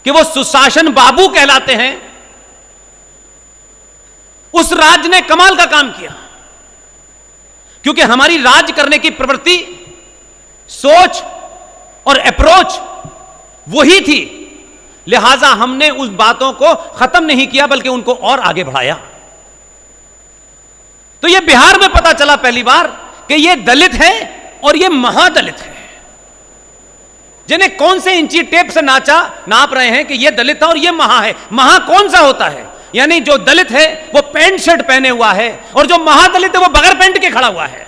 कि वो सुशासन बाबू कहलाते हैं, उस राज्य ने कमाल का काम किया। क्योंकि हमारी राज करने की प्रवृत्ति, सोच और अप्रोच वही थी, लिहाजा हमने उस बातों को खत्म नहीं किया बल्कि उनको और आगे बढ़ाया। तो यह बिहार में पता चला पहली बार कि यह दलित है और यह महादलित है, जिन्हें कौन से इंची टेप से नाप रहे हैं कि यह दलित है और यह महा है। महा कौन सा होता है? यानी जो दलित है वो पैंट शर्ट पहने हुआ है और जो महादलित है वो बगैर पैंट के खड़ा हुआ है।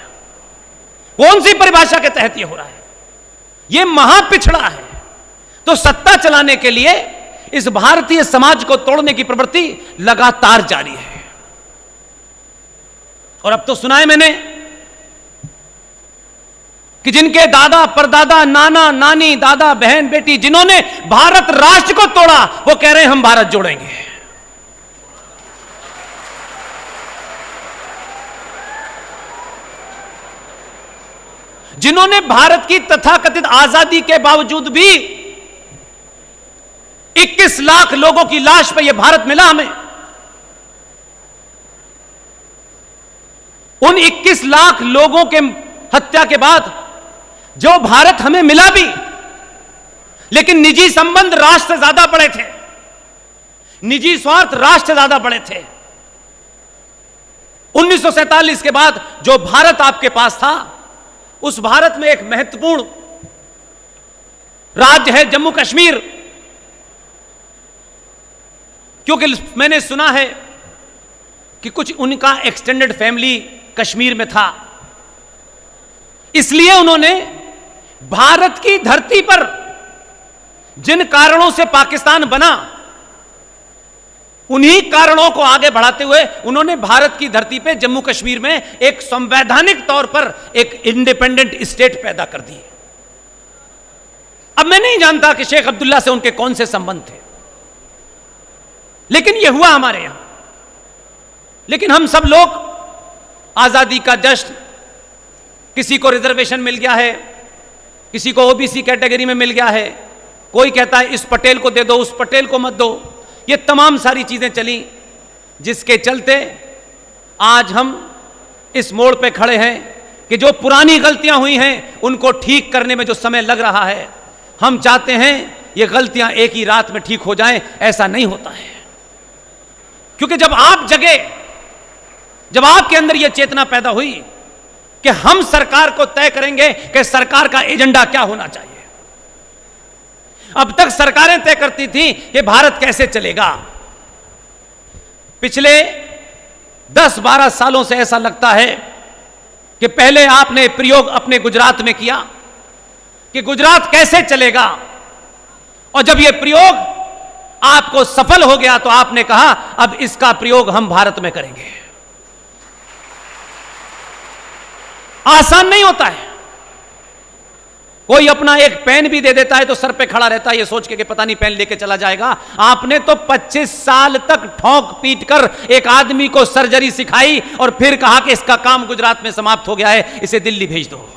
कौन सी परिभाषा के तहत यह हो रहा है? यह महापिछड़ा है। तो सत्ता चलाने के लिए इस भारतीय समाज को तोड़ने की प्रवृत्ति लगातार जारी है। और अब तो सुना है मैंने कि जिनके दादा परदादा नाना नानी दादा बहन बेटी जिन्होंने भारत राष्ट्र को तोड़ा, वो कह रहे हैं हम भारत जोड़ेंगे। जिन्होंने भारत की तथाकथित आजादी के बावजूद भी 21 लाख लोगों की लाश पे यह भारत मिला हमें, उन 21 लाख लोगों के हत्या के बाद जो भारत हमें मिला भी, लेकिन निजी संबंध राष्ट्र से ज्यादा बड़े थे, निजी स्वार्थ राष्ट्र से ज्यादा बड़े थे। 1947 के बाद जो भारत आपके पास था, उस भारत में एक महत्वपूर्ण राज्य है जम्मू कश्मीर। क्योंकि मैंने सुना है कि कुछ उनका एक्सटेंडेड फैमिली कश्मीर में था, इसलिए उन्होंने भारत की धरती पर जिन कारणों से पाकिस्तान बना, उन्हीं कारणों को आगे बढ़ाते हुए उन्होंने भारत की धरती पे जम्मू कश्मीर में एक संवैधानिक तौर पर एक इंडिपेंडेंट स्टेट पैदा कर दी। अब मैं नहीं जानता कि शेख अब्दुल्ला से उनके कौन से संबंध थे, लेकिन यह हुआ हमारे यहां। लेकिन हम सब लोग आजादी का जश्न, किसी को रिजर्वेशन मिल गया है, किसी को ओबीसी कैटेगरी में मिल गया है, कोई कहता है इस पटेल को दे दो, उस पटेल को मत दो, ये तमाम सारी चीजें चली, जिसके चलते आज हम इस मोड़ पे खड़े हैं कि जो पुरानी गलतियां हुई हैं उनको ठीक करने में जो समय लग रहा है, हम चाहते हैं ये गलतियां एक ही रात में ठीक हो जाएं। ऐसा नहीं होता है, क्योंकि जब आप जगे, जब आपके अंदर यह चेतना पैदा हुई कि हम सरकार को तय करेंगे कि सरकार का एजेंडा क्या होना चाहिए। अब तक सरकारें तय करती थी कि भारत कैसे चलेगा। पिछले 10-12 सालों से ऐसा लगता है कि पहले आपने प्रयोग अपने गुजरात में किया कि गुजरात कैसे चलेगा, और जब यह प्रयोग आपको सफल हो गया तो आपने कहा अब इसका प्रयोग हम भारत में करेंगे। आसान नहीं होता है। कोई अपना एक पेन भी दे देता है तो सर पे खड़ा रहता है ये सोच के कि पता नहीं पेन लेके चला जाएगा। आपने तो 25 साल तक ठोक पीट कर एक आदमी को सर्जरी सिखाई और फिर कहा कि इसका काम गुजरात में समाप्त हो गया है, इसे दिल्ली भेज दो।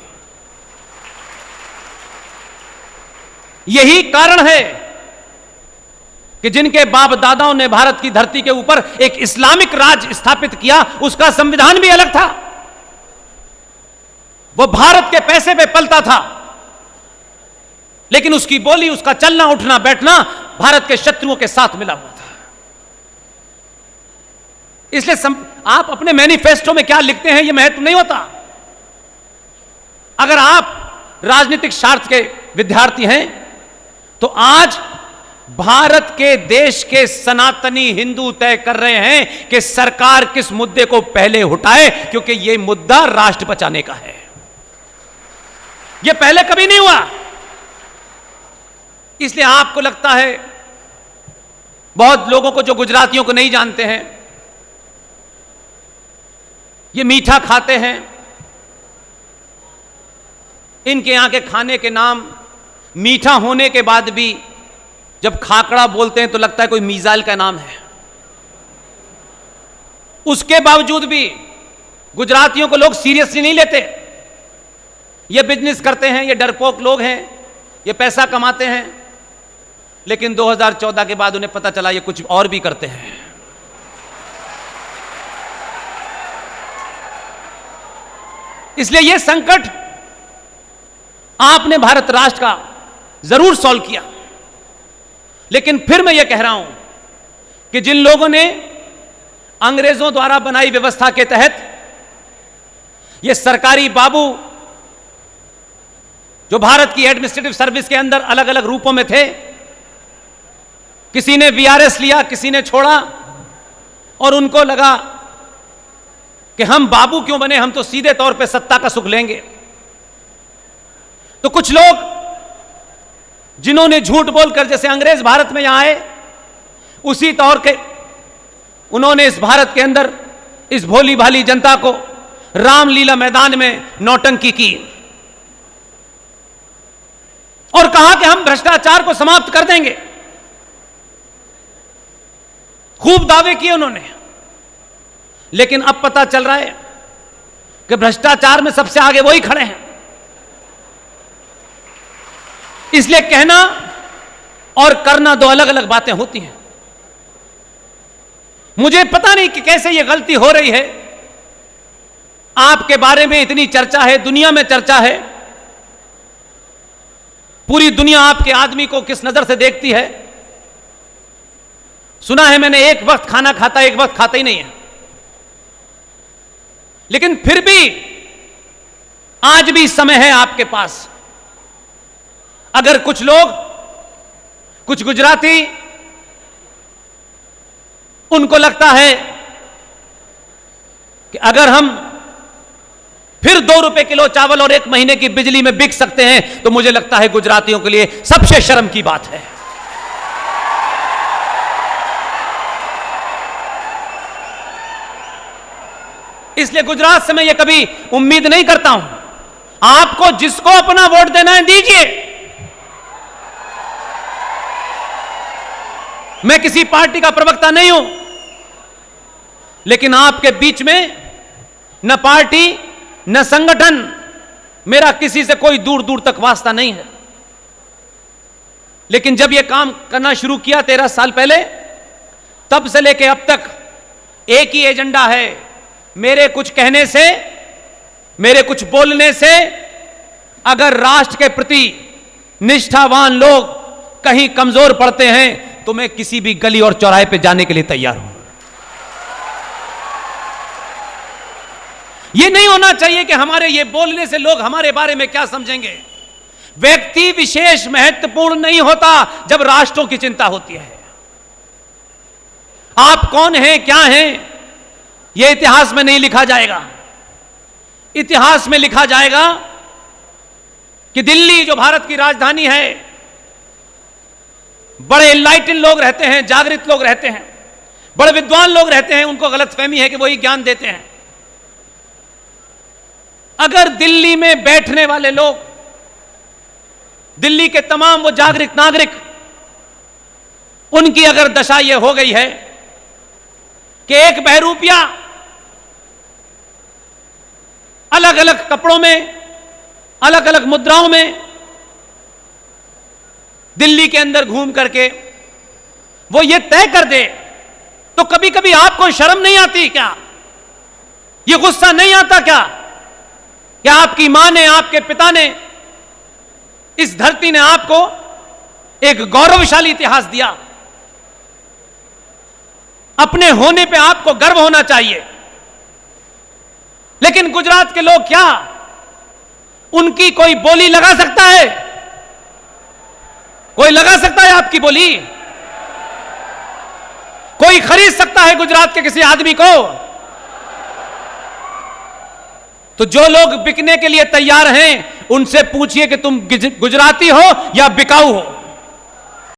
यही कारण है कि जिनके बाप दादाओं ने भारत की धरती के ऊपर एक इस्लामिक राज स्थापित किया, उसका संविधान भी अलग था। वो भारत के पैसे पे पलता था, लेकिन उसकी बोली, उसका चलना उठना बैठना भारत के शत्रुओं के साथ मिला हुआ था। इसलिए आप अपने मैनिफेस्टो में क्या लिखते हैं यह महत्व नहीं होता। अगर आप राजनीतिक स्वार्थ के विद्यार्थी हैं तो आज भारत के देश के सनातनी हिंदू तय कर रहे हैं कि सरकार किस मुद्दे को पहले उठाए, क्योंकि यह मुद्दा राष्ट्र बचाने का है। यह पहले कभी नहीं हुआ। इसलिए आपको लगता है, बहुत लोगों को जो गुजरातियों को नहीं जानते हैं, ये मीठा खाते हैं, इनके यहां के खाने के नाम मीठा होने के बाद भी जब खाकड़ा बोलते हैं तो लगता है कोई मीजाइल का नाम है। उसके बावजूद भी गुजरातियों को लोग सीरियसली नहीं लेते। ये बिजनेस करते हैं, ये डरपोक लोग हैं, ये पैसा कमाते हैं। लेकिन 2014 के बाद उन्हें पता चला ये कुछ और भी करते हैं। इसलिए यह संकट आपने भारत राष्ट्र का जरूर सॉल्व किया, लेकिन फिर मैं यह कह रहा हूं कि जिन लोगों ने अंग्रेजों द्वारा बनाई व्यवस्था के तहत ये सरकारी बाबू जो भारत की एडमिनिस्ट्रेटिव सर्विस के अंदर अलग अलग रूपों में थे, किसी ने वीआरएस लिया, किसी ने छोड़ा, और उनको लगा कि हम बाबू क्यों बने, हम तो सीधे तौर पे सत्ता का सुख लेंगे। तो कुछ लोग जिन्होंने झूठ बोलकर जैसे अंग्रेज भारत में यहां आए, उसी तौर के उन्होंने इस भारत के अंदर इस भोली भाली जनता को रामलीला मैदान में नौटंकी की और कहा कि हम भ्रष्टाचार को समाप्त कर देंगे। खूब दावे किए उन्होंने, लेकिन अब पता चल रहा है कि भ्रष्टाचार में सबसे आगे वही खड़े हैं। इसलिए कहना और करना दो अलग अलग बातें होती हैं। मुझे पता नहीं कि कैसे यह गलती हो रही है। आपके बारे में इतनी चर्चा है, दुनिया में चर्चा है, पूरी दुनिया आपके आदमी को किस नजर से देखती है। सुना है मैंने एक वक्त खाना खाता, एक वक्त खाता ही नहीं है, लेकिन फिर भी आज भी समय है आपके पास। अगर कुछ लोग, कुछ गुजराती, उनको लगता है कि अगर हम फिर 2 रुपए किलो चावल और 1 महीने की बिजली में बिक सकते हैं, तो मुझे लगता है गुजरातियों के लिए सबसे शर्म की बात है। इसलिए गुजरात से मैं ये कभी उम्मीद नहीं करता हूं। आपको जिसको अपना वोट देना है दीजिए। मैं किसी पार्टी का प्रवक्ता नहीं हूं, लेकिन आपके बीच में न पार्टी न संगठन, मेरा किसी से कोई दूर दूर तक वास्ता नहीं है। लेकिन जब यह काम करना शुरू किया 13 साल पहले, तब से लेकर अब तक एक ही एजेंडा है। मेरे कुछ कहने से, मेरे कुछ बोलने से अगर राष्ट्र के प्रति निष्ठावान लोग कहीं कमजोर पड़ते हैं, तो मैं किसी भी गली और चौराहे पे जाने के लिए तैयार हूं। यह नहीं होना चाहिए कि हमारे ये बोलने से लोग हमारे बारे में क्या समझेंगे। व्यक्ति विशेष महत्वपूर्ण नहीं होता जब राष्ट्रों की चिंता होती है। आप कौन हैं, क्या हैं, यह इतिहास में नहीं लिखा जाएगा। इतिहास में लिखा जाएगा कि दिल्ली जो भारत की राजधानी है, बड़े एनलाइटन लोग रहते हैं, जागृत लोग रहते हैं, बड़े विद्वान लोग रहते हैं, उनको गलतफहमी है कि वही ज्ञान देते हैं। अगर दिल्ली में बैठने वाले लोग, दिल्ली के तमाम वो जागृत नागरिक, उनकी अगर दशा यह हो गई है कि एक बहरूपिया अलग अलग कपड़ों में, अलग अलग मुद्राओं में दिल्ली के अंदर घूम करके वो ये तय कर दे, तो कभी कभी आपको शर्म नहीं आती क्या? ये गुस्सा नहीं आता क्या? क्या आपकी मां ने, आपके पिता ने, इस धरती ने आपको एक गौरवशाली इतिहास दिया। अपने होने पे आपको गर्व होना चाहिए। लेकिन गुजरात के लोग क्या उनकी कोई बोली लगा सकता है? कोई लगा सकता है आपकी बोली? कोई खरीद सकता है गुजरात के किसी आदमी को? तो जो लोग बिकने के लिए तैयार हैं, उनसे पूछिए कि तुम गुजराती हो या बिकाऊ हो।